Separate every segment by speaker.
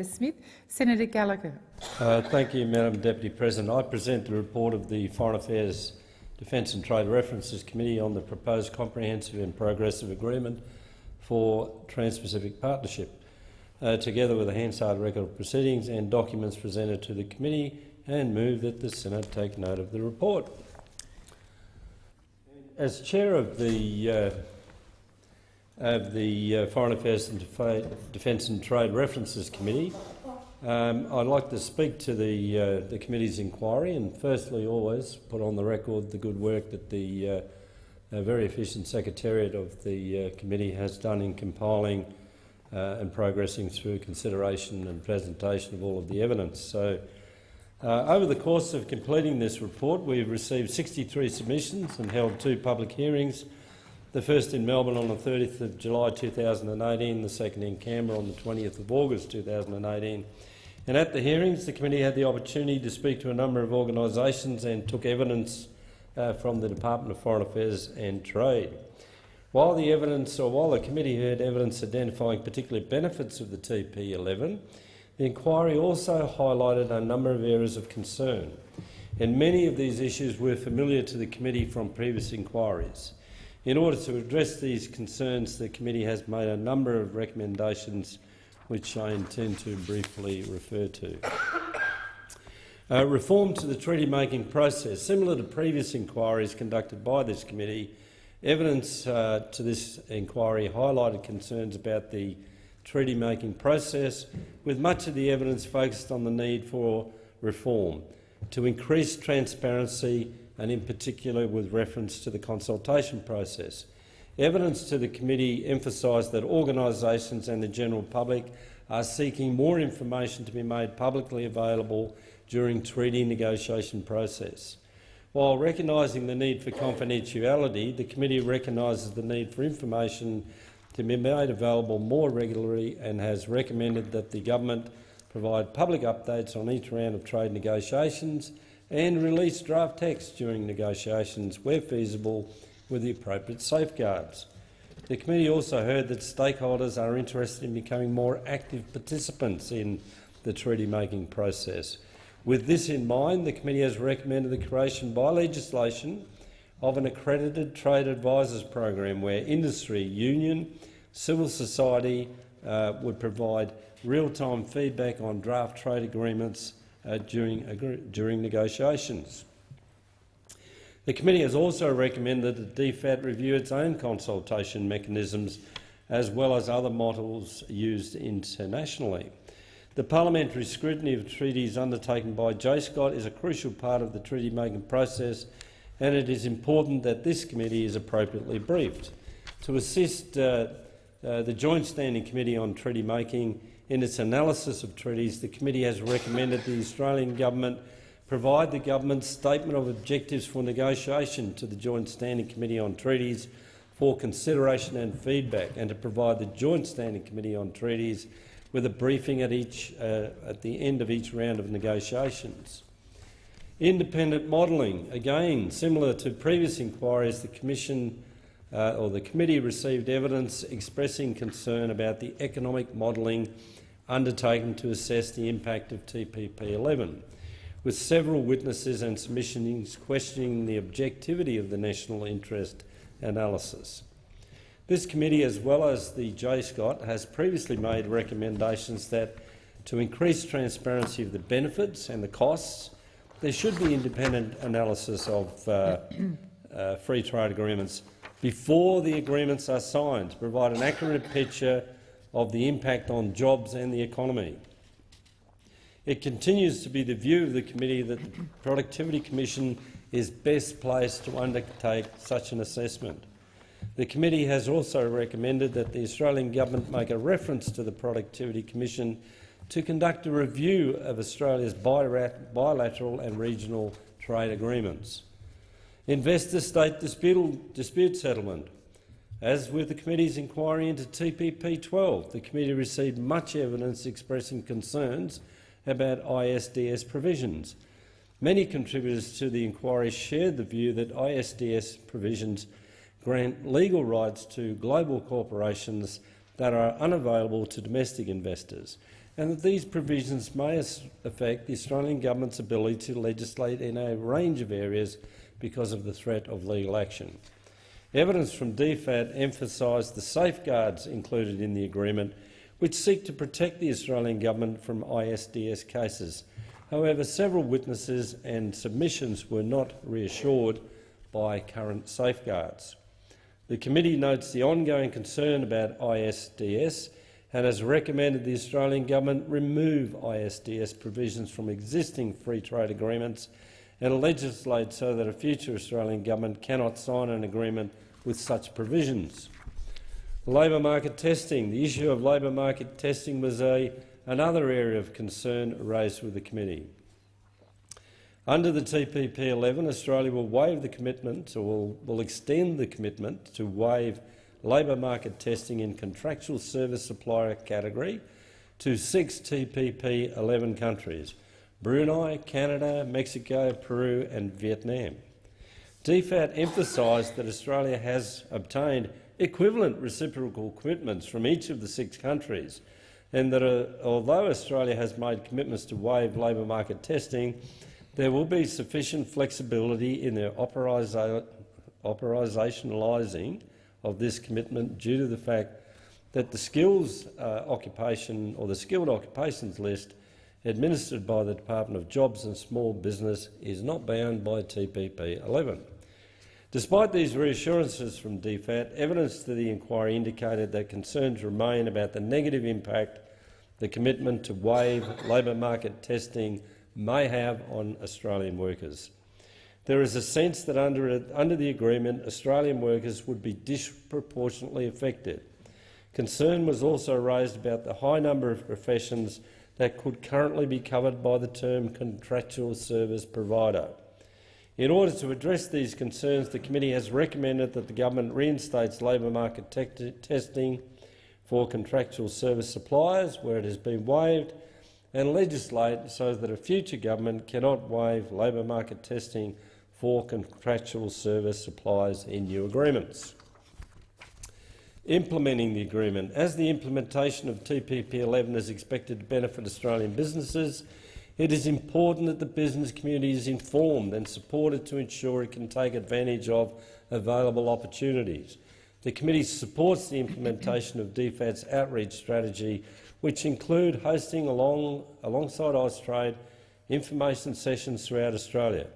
Speaker 1: Smith. Senator Gallacher.
Speaker 2: Thank you, Madam Deputy President. I present the report of the Foreign Affairs, Defence and Trade References Committee on the proposed comprehensive and progressive agreement for Trans-Pacific Partnership, together with a Hansard record of proceedings and documents presented to the committee, and move that the Senate take note of the report. As Chair of the Foreign Affairs and Defence and Trade References Committee, I'd like to speak to the committee's inquiry and firstly always put on the record the good work that the very efficient Secretariat of the committee has done in compiling and progressing through consideration and presentation of all of the evidence. So, over the course of completing this report, we've received 63 submissions and held 2 public hearings, the first in Melbourne on the 30th of July 2018, the second in Canberra on the 20th of August 2018. And at the hearings, the committee had the opportunity to speak to a number of organisations and took evidence from the Department of Foreign Affairs and Trade. While the committee heard evidence identifying particular benefits of the TPP-11, the inquiry also highlighted a number of areas of concern, and many of these issues were familiar to the committee from previous inquiries. In order to address these concerns, the committee has made a number of recommendations which I intend to briefly refer to. Reform to the treaty-making process. Similar to previous inquiries conducted by this committee, evidence to this inquiry highlighted concerns about the treaty-making process, with much of the evidence focused on the need for reform to increase transparency and in particular with reference to the consultation process. Evidence to the committee emphasised that organisations and the general public are seeking more information to be made publicly available during treaty negotiation process. While recognising the need for confidentiality, the committee recognises the need for information to be made available more regularly and has recommended that the government provide public updates on each round of trade negotiations and release draft text during negotiations where feasible with the appropriate safeguards. The committee also heard that stakeholders are interested in becoming more active participants in the treaty-making process. With this in mind, the committee has recommended the creation by legislation of an accredited trade advisors program where industry, union, civil society would provide real-time feedback on draft trade agreements during negotiations. The committee has also recommended that DFAT review its own consultation mechanisms as well as other models used internationally. The parliamentary scrutiny of treaties undertaken by JSCOT is a crucial part of the treaty-making process, and it is important that this committee is appropriately briefed. To assist the Joint Standing Committee on Treaty-Making in its analysis of treaties, the committee has recommended the Australian government provide the government's statement of objectives for negotiation to the Joint Standing Committee on Treaties for consideration and feedback, and to provide the Joint Standing Committee on Treaties with a briefing at the end of each round of negotiations. Independent modelling. Again, similar to previous inquiries, the committee received evidence expressing concern about the economic modelling undertaken to assess the impact of TPP-11, with several witnesses and submissions questioning the objectivity of the national interest analysis. This committee, as well as the JSCOT, has previously made recommendations that to increase transparency of the benefits and the costs, there should be independent analysis of free trade agreements before the agreements are signed to provide an accurate picture of the impact on jobs and the economy. It continues to be the view of the committee that the Productivity Commission is best placed to undertake such an assessment. The committee has also recommended that the Australian government make a reference to the Productivity Commission to conduct a review of Australia's bilateral and regional trade agreements. Investor-state dispute settlement. As with the committee's inquiry into TPP-12, the committee received much evidence expressing concerns about ISDS provisions. Many contributors to the inquiry shared the view that ISDS provisions grant legal rights to global corporations that are unavailable to domestic investors, and that these provisions may affect the Australian Government's ability to legislate in a range of areas because of the threat of legal action. Evidence from DFAT emphasised the safeguards included in the agreement, which seek to protect the Australian Government from ISDS cases. However, several witnesses and submissions were not reassured by current safeguards. The committee notes the ongoing concern about ISDS and has recommended the Australian Government remove ISDS provisions from existing free trade agreements and legislate so that a future Australian Government cannot sign an agreement with such provisions. Labour market testing. The issue of labour market testing was another area of concern raised with the committee. Under the TPP-11, Australia will waive the commitment, or will extend the commitment to waive labour market testing in contractual service supplier category to 6 TPP-11 countries: Brunei, Canada, Mexico, Peru and Vietnam. DFAT emphasised that Australia has obtained equivalent reciprocal commitments from each of the 6 countries, and that although Australia has made commitments to waive labour market testing, there will be sufficient flexibility in their operationalising of this commitment due to the fact that the skilled occupations list administered by the Department of Jobs and Small Business is not bound by TPP-11. Despite these reassurances from DFAT, evidence to the inquiry indicated that concerns remain about the negative impact the commitment to waive labour market testing may have on Australian workers. There is a sense that under the agreement, Australian workers would be disproportionately affected. Concern was also raised about the high number of professions that could currently be covered by the term contractual service provider. In order to address these concerns, the committee has recommended that the government reinstates labour market testing for contractual service suppliers where it has been waived, and legislate so that a future government cannot waive labour market testing for contractual service suppliers in new agreements. Implementing the agreement. As the implementation of TPP-11 is expected to benefit Australian businesses, it is important that the business community is informed and supported to ensure it can take advantage of available opportunities. The committee supports the implementation of DFAT's outreach strategy, which include hosting alongside Austrade information sessions throughout Australia.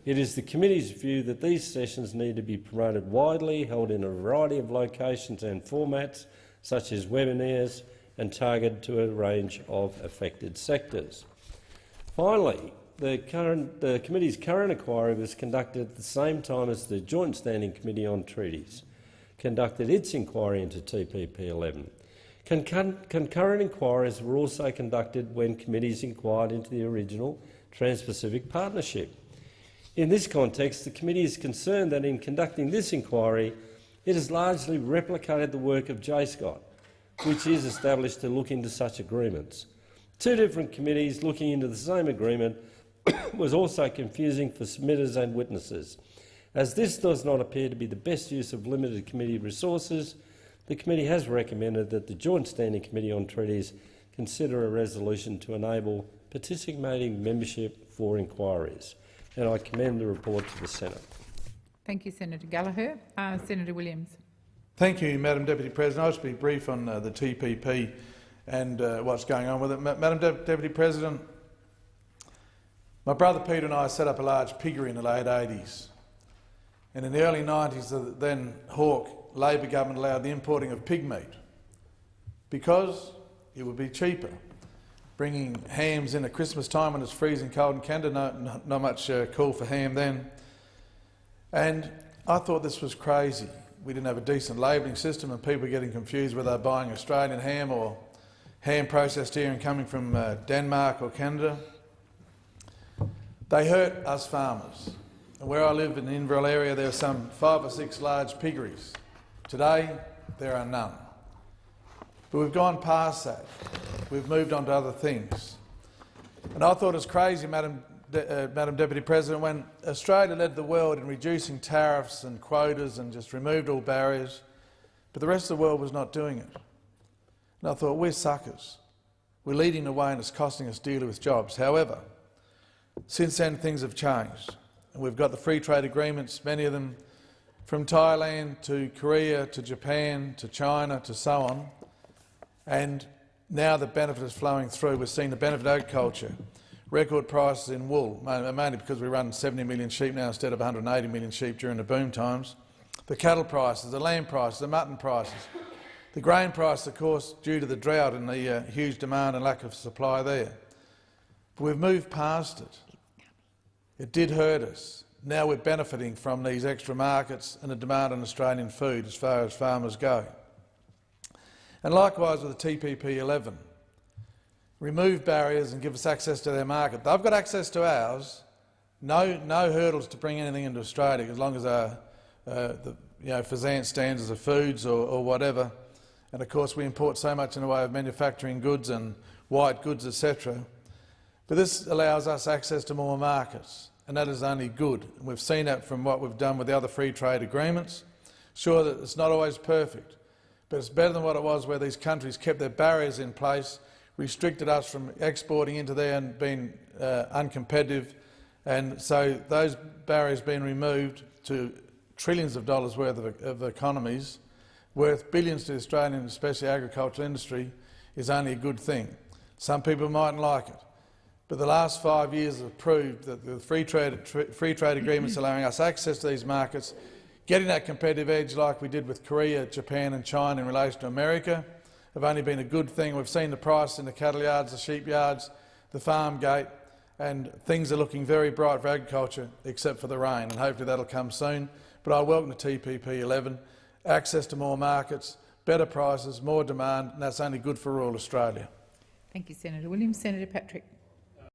Speaker 2: It is the committee's view that these sessions need to be promoted widely, held in a variety of locations and formats, such as webinars, and targeted to a range of affected sectors. Finally, the committee's current inquiry was conducted at the same time as the Joint Standing Committee on Treaties conducted its inquiry into TPP-11. Concurrent inquiries were also conducted when committees inquired into the original Trans-Pacific Partnership. In this context, the committee is concerned that in conducting this inquiry, it has largely replicated the work of JSCOT, which is established to look into such agreements. 2 different committees looking into the same agreement was also confusing for submitters and witnesses. As this does not appear to be the best use of limited committee resources, the committee has recommended that the Joint Standing Committee on Treaties consider a resolution to enable participating membership for inquiries. And I commend the report to the Senate.
Speaker 1: Thank you, Senator Gallacher. Senator Williams.
Speaker 3: Thank you, Madam Deputy President. I'll just be brief on the TPP and what's going on with it. Madam Deputy President, my brother Peter and I set up a large piggery in the late 80s. And in the early 90s, the then Hawke Labor government allowed the importing of pig meat because it would be cheaper. Bringing hams in at Christmas time when it's freezing cold in Canada, not much call for ham then. And I thought this was crazy. We didn't have a decent labelling system and people were getting confused whether they're buying Australian ham or ham processed here and coming from Denmark or Canada. They hurt us farmers. And where I live in the Inverell area, there are some 5 or 6 large piggeries. Today, there are none. But we've gone past that. We've moved on to other things. And I thought it was crazy, Madam Deputy President, when Australia led the world in reducing tariffs and quotas and just removed all barriers, but the rest of the world was not doing it. And I thought, we're suckers. We're leading the way and it's costing us dearly with jobs. However, since then things have changed. And we've got the free trade agreements, many of them from Thailand to Korea to Japan to China to so on. And now the benefit is flowing through. We're seeing the benefit of agriculture. Record prices in wool, mainly because we run 70 million sheep now instead of 180 million sheep during the boom times. The cattle prices, the lamb prices, the mutton prices. The grain price, of course, due to the drought and the huge demand and lack of supply there. But we've moved past it. It did hurt us. Now we're benefiting from these extra markets and the demand on Australian food as far as farmers go. And likewise with the TPP-11. Remove barriers and give us access to their market. They've got access to ours. No hurdles to bring anything into Australia as long as the Fazant standards of foods or whatever. And of course we import so much in the way of manufacturing goods and white goods, etc. But this allows us access to more markets, and that is only good. And we've seen that from what we've done with the other free trade agreements. Sure that it's not always perfect, but it's better than what it was where these countries kept their barriers in place, restricted us from exporting into there and being uncompetitive. And so those barriers being removed to trillions of dollars worth of economies, worth billions to the Australian, especially agricultural industry, is only a good thing. Some people mightn't like it, but the last 5 years have proved that the free trade agreements allowing us access to these markets, getting that competitive edge like we did with Korea, Japan and China in relation to America, have only been a good thing. We've seen the price in the cattle yards, the sheep yards, the farm gate, and things are looking very bright for agriculture except for the rain, and hopefully that'll come soon. But I welcome the TPP-11, access to more markets, better prices, more demand, and that's only good for rural Australia.
Speaker 1: Thank you, Senator Williams. Senator Patrick.